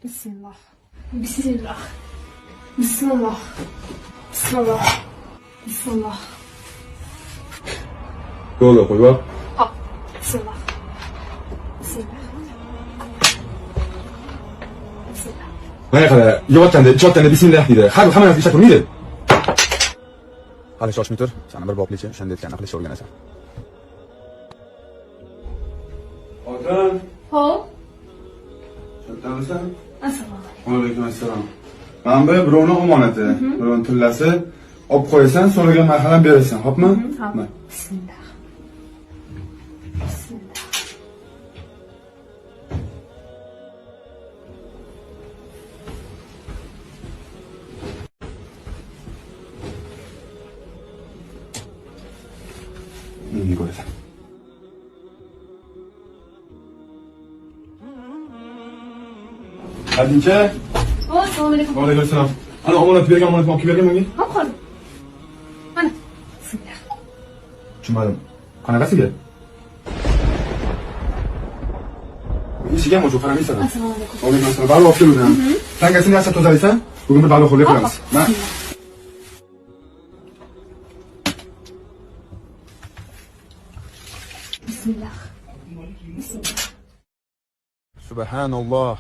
Bismillah. Bismillah. Bismillah. Bismillah. Bismillah. Yo'lga qo'yib ol. Hop. Bismillah. Bismillah. Bismillah. Mana qara, yeyotganda, ichayotganda bismillah deydi. Hamma narsa ishlab turmaydi. Hali shoshmay tur. Sana bir boplicha o'shanda aytganini qilishni o'rganasan. Otam. Hop. Chattamisan? Assalomu alaykum. Va alaykum assalom. Mana bu birovning omonati, birovning tillasi. Olib qo'yasan, so'ragan marhalan berasan, xo'pmi? Hop. Bismillah. Bismillah. Menga ko'rasan. Hadincha? Assalomu alaykum. Va alaykum assalom. Ana omonat bergan omonatni olib bergan menga? Hop, qol. Mana. Bismillah. Tushunmadim. Qanaqasiga? Eshigam o'sha qaramaysan. Assalomu alaykum. Va alaykum assalom. Balo olib keldim. Tangasini yaxshi tozalaysan. Bugun bir balo qo'lga qo'yamiz. Mana. Bismillah. Bismillah. Subhanalloh.